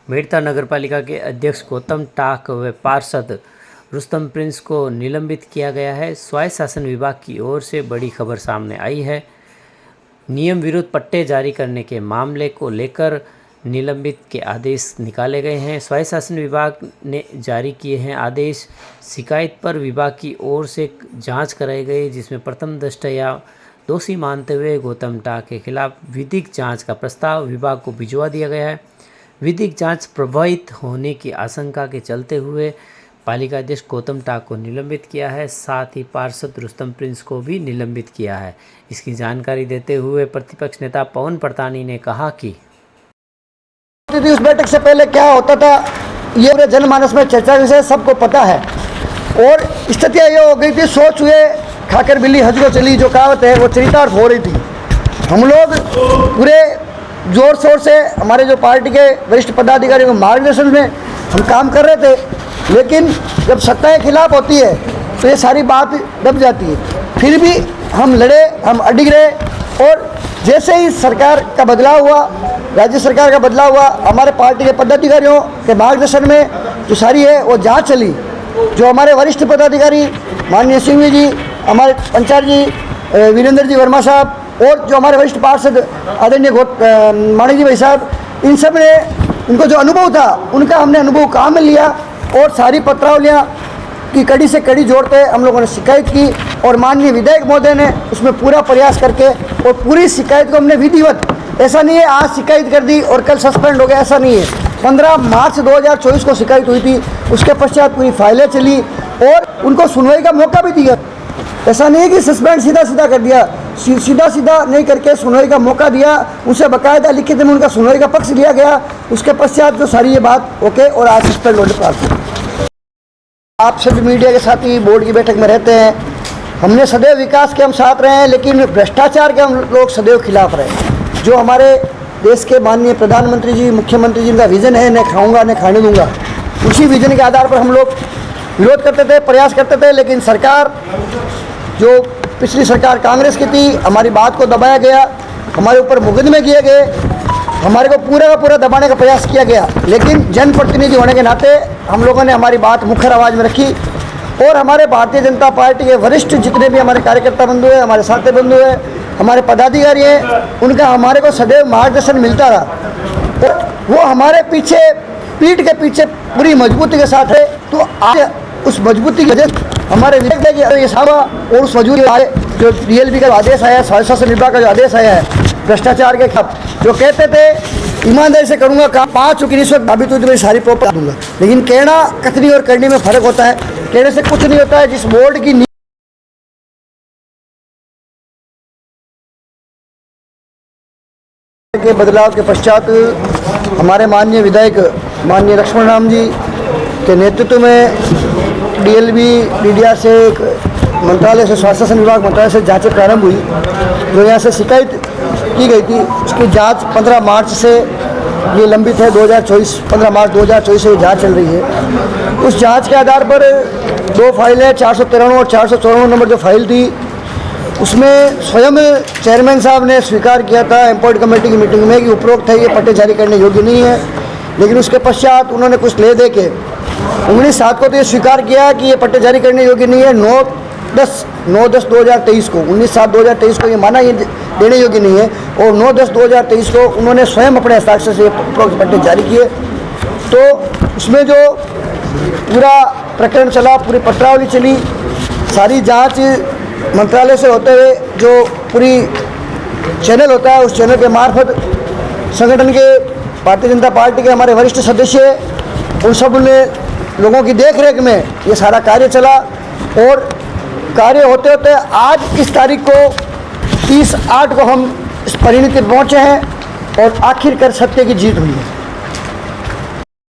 मेड़ता नगरपालिका के अध्यक्ष गौतम टाक व पार्षद रुस्तम प्रिंस को निलंबित किया गया है। स्वायत्त शासन विभाग की ओर से बड़ी खबर सामने आई है। नियम विरुद्ध पट्टे जारी करने के मामले को लेकर निलंबित के आदेश निकाले गए हैं। स्वायत्त शासन विभाग ने जारी किए हैं आदेश। शिकायत पर विभाग की ओर से जांच कराई गई, जिसमें प्रथम दृष्टया दोषी मानते हुए गौतम टाक के खिलाफ विधिक जांच का प्रस्ताव विभाग को भिजवा दिया गया है। विधिक जांच प्रभावित होने की आशंका के चलते हुए पालिका अध्यक्ष गौतम टाक को निलंबित किया है। साथ ही पार्षद रुस्तम प्रिंस को भी निलंबित किया है। इसकी जानकारी देते हुए प्रतिपक्ष नेता पवन परतानी ने कहा कि उस बैठक से पहले क्या होता था ये पूरे जनमानस में चर्चा विषय सबको पता है। और स्थितियाँ ये हो गई थी, सोच हुए खाकर बिल्ली हज को चली, जो कहावत है वो चरितार्थ हो रही थी। हम लोग पूरे जोर शोर से हमारे जो पार्टी के वरिष्ठ पदाधिकारियों के मार्गदर्शन में हम काम कर रहे थे, लेकिन जब सत्ता के खिलाफ होती है तो ये सारी बात दब जाती है। फिर भी हम लड़े, हम अडिग रहे और जैसे ही सरकार का बदलाव हुआ, राज्य सरकार का बदलाव हुआ, हमारे पार्टी के पदाधिकारियों के मार्गदर्शन में जो सारी है वो जांच चली। जो हमारे वरिष्ठ पदाधिकारी माननीय सिंह जी, हमारे पंचायत जी वीरेंद्र जी वर्मा साहब और जो हमारे वरिष्ठ पार्षद आदरणीय माणिक जी भाई साहब, इन सब ने इनको जो अनुभव था उनका हमने अनुभव काम में लिया और सारी पत्रावलियाँ की कड़ी से कड़ी जोड़ते हम लोगों ने शिकायत की और माननीय विधायक महोदय ने उसमें पूरा प्रयास करके और पूरी शिकायत को हमने विधिवत, ऐसा नहीं है आज शिकायत कर दी और कल सस्पेंड हो गया, ऐसा नहीं है। 15 मार्च 2024 को शिकायत हुई थी, उसके पश्चात पूरी फाइलें चली और उनको सुनवाई का मौका भी दिया। ऐसा नहीं है कि सस्पेंड सीधा सीधा कर दिया, सीधा सीधा नहीं करके सुनवाई का मौका दिया, उनसे बाकायदा लिखित में उनका सुनवाई का पक्ष लिया गया। उसके पश्चात जो सारी ये बात ओके और आज सस्पेंड होने प्राप्त हुई। आप सभी मीडिया के साथ ही बोर्ड की बैठक में रहते हैं। हमने सदैव विकास के हम साथ रहे हैं, लेकिन भ्रष्टाचार के हम लोग सदैव खिलाफ रहे। जो हमारे देश के माननीय प्रधानमंत्री जी, मुख्यमंत्री जी का विज़न है, न खाऊंगा न खाने दूंगा, उसी विज़न के आधार पर हम लोग विरोध करते थे, प्रयास करते थे। लेकिन सरकार, जो पिछली सरकार कांग्रेस की थी, हमारी बात को दबाया गया, हमारे ऊपर मुकदमे किए गए, हमारे को पूरा का पूरा दबाने का प्रयास किया गया। लेकिन जनप्रतिनिधि होने के नाते हम लोगों ने हमारी बात मुखर आवाज़ में रखी और हमारे भारतीय जनता पार्टी के वरिष्ठ जितने भी हमारे कार्यकर्ता बंधु हैं, हमारे साथी बंधु हैं, हमारे पदाधिकारी हैं, उनका हमारे को सदैव मार्गदर्शन मिलता रहा। तो वो हमारे पीछे, पीठ के पीछे पूरी मजबूती के साथ है। तो आज उस मजबूती की वजह हमारे विधेयक ये सारा और उस मजबूती जो DLB का आदेश आया है, स्वायत्त शासन विभाग का जो आदेश आया है भ्रष्टाचार के खिलाफ, जो कहते थे ईमानदारी से करूँगा काम, 5 चुकी रिश्वत साबित हुई तो मैं सारी प्रॉपर्टी दूंगा। लेकिन कहना कथनी और करने में फ़र्क होता है। कहने से कुछ नहीं होता है। जिस बोर्ड की के बदलाव के पश्चात हमारे माननीय विधायक माननीय लक्ष्मण राम जी के नेतृत्व में DLB DDR से एक मंत्रालय से, स्वास्थ्य शासन विभाग मंत्रालय से जांचें प्रारंभ हुई। जो यहाँ से शिकायत की गई थी उसकी जांच 15 मार्च से ये लंबित है। 15 मार्च 2024 से जांच चल रही है। उस जांच के आधार पर 2 फाइलें 493 और 454 नंबर जो फाइल थी, उसमें स्वयं चेयरमैन साहब ने स्वीकार किया था एम्प्लॉयड कमेटी की मीटिंग में कि उपरोक्त है ये पट्टे जारी करने योग्य नहीं है। लेकिन उसके पश्चात उन्होंने कुछ ले दे के 19/7 को तो ये स्वीकार किया कि ये पट्टे जारी करने योग्य नहीं है। 9/10/2023 को, 19/7/2023 को ये माना ये देने योग्य नहीं है और 9/10/2023 को उन्होंने स्वयं अपने हस्ताक्षर से उपरोक्त पट्टे जारी किए। तो उसमें जो पूरा प्रकरण चला, पूरी पत्रावली चली, सारी जांच मंत्रालय से होते हुए जो पूरी चैनल होता है उस चैनल के मार्फत संगठन के भारतीय जनता पार्टी के हमारे वरिष्ठ सदस्य, उन सब ने लोगों की देखरेख में ये सारा कार्य चला और कार्य होते होते आज इस तारीख को 30/8 को हम इस परिणति पर पहुँचे हैं और आखिरकार सत्य की जीत हुई है।